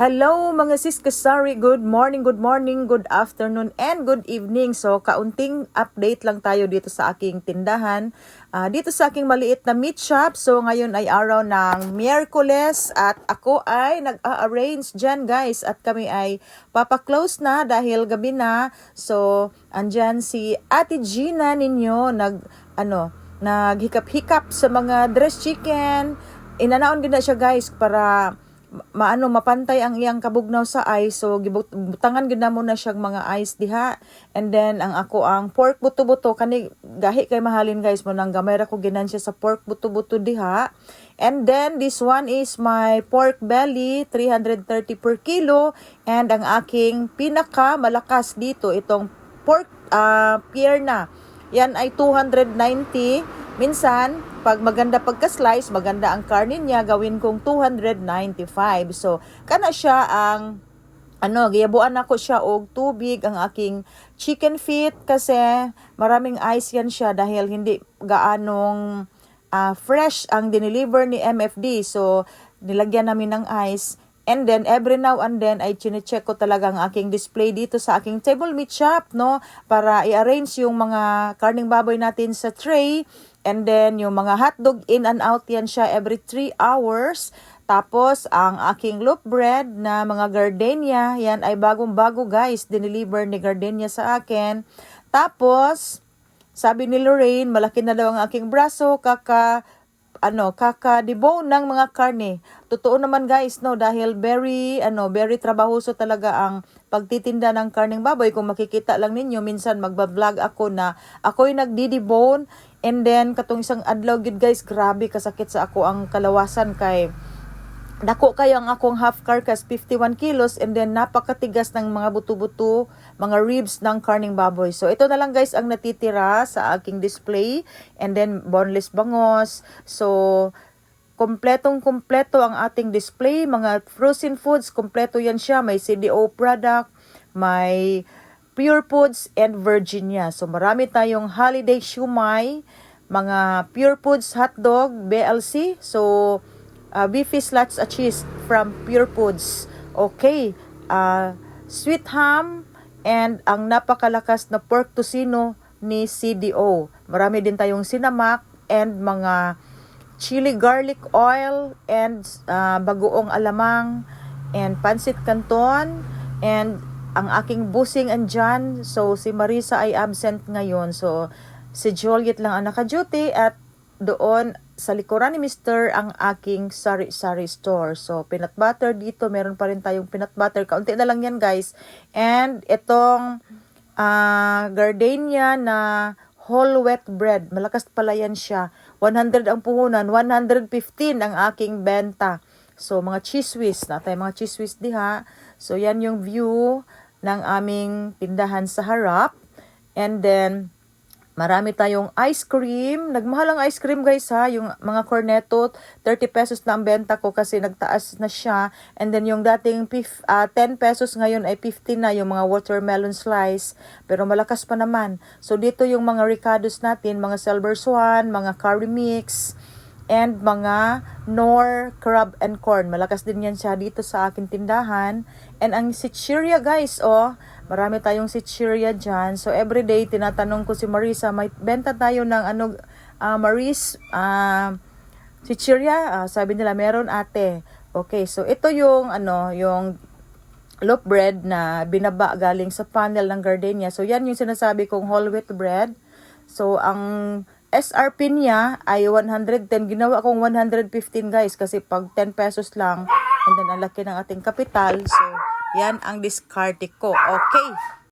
Hello mga sis kasari, good morning, good afternoon, and good evening. So kaunting update lang tayo dito sa aking tindahan, dito sa aking maliit na meat shop. So ngayon ay araw ng Miyerkules at ako ay nag-a-arrange dyan guys. At kami ay papa-close na dahil gabi na. So andyan si Ate Gina ninyo naghikap-hikap sa mga dressed chicken. Inanaon din na siya guys para mapantay ang iyang kabugnaw sa ice. So gibutangan gid mo na siyang mga ice diha. And then ang ako ang pork buto-buto kani gahi kay mahalin guys mo nang gamay ra ko ginansya sa pork buto-buto diha. And then this one is my pork belly, 330 per kilo. And ang aking pinaka malakas dito itong pork pierna. Yan ay 290. Minsan, pag maganda pagka-slice, maganda ang karne niya, gawin kong 295. So, kana siya ang, giyabuan ako siya og tubig, ang aking chicken feet, kasi maraming ice yan siya dahil hindi gaanong fresh ang dineliver ni MFD. So, nilagyan namin ng ice. And then, every now and then, ay chinecheck ko talaga ang aking display dito sa aking table meat shop, no? Para i-arrange yung mga karning baboy natin sa tray. And then, yung mga hotdog, in and out yan siya every 3 hours. Tapos, ang aking loaf bread na mga gardenia, yan ay bagong-bago guys. Dineliver ni Gardenia sa akin. Tapos, sabi ni Lorraine, malaki na daw ang aking braso, kaka-debone ng mga karne. Totoo naman guys, no, dahil very trabahoso talaga ang pagtitinda ng karneng baboy. Kung makikita lang ninyo, minsan magba-vlog ako na ako'y nagdi-debone. And then, katong isang adlaw gid guys, grabe kasakit sa ako ang kalawasan kay dako kayo ang akong half carcass, 51 kilos, and then napakatigas ng mga buto-buto, mga ribs ng karning baboy. So, ito na lang guys ang natitira sa aking display. And then, boneless bangos. So, kompletong-kompleto ang ating display. Mga frozen foods, kompleto yan siya. May CDO product, may Pure Foods, and Virginia. So, marami tayong holiday shumai, mga Pure Foods hotdog, BLC. So, beefy slots at cheese from Pure Foods. Okay. Sweet ham and ang napakalakas na pork tocino ni CDO. Marami din tayong sinamak and mga chili garlic oil and bagoong alamang and pancit canton and ang aking busing andyan. So si Marisa ay absent ngayon. So si Juliet lang ang naka-duty at doon sa likuran ni Mr. ang aking sari-sari store. So, peanut butter dito. Meron pa rin tayong peanut butter. Kaunti na lang yan, guys. And itong gardenia na whole wheat bread. Malakas pala yan siya. 100 ang puhunan. 115 ang aking benta. So, mga cheese whiz. Natay mga cheese whiz diha. So, yan yung view ng aming tindahan sa harap. And then, marami tayong ice cream. Nagmahal ang ice cream guys ha. Yung mga cornetto, 30 pesos na ang benta ko kasi nagtaas na siya. And then yung dating 10 pesos ngayon ay 15 na yung mga watermelon slice. Pero malakas pa naman. So dito yung mga ricados natin, mga silver swan, mga curry mix, and mga Knorr crab and corn. Malakas din yan siya dito sa aking tindahan. And ang chichirya guys, marami tayong chichirya dyan. So everyday tinatanong ko si Marisa, may benta tayo ng Maris chichirya? Sabi nila meron ate. Okay, so ito yung yung loaf bread na binaba galing sa panel ng Gardenia. So yan yung sinasabi kong whole wheat bread. So ang SRP niya ay 110. Ginawa kong 115 guys kasi pag 10 pesos lang and then ang laki ng ating kapital. So, yan ang discard ko. Okay.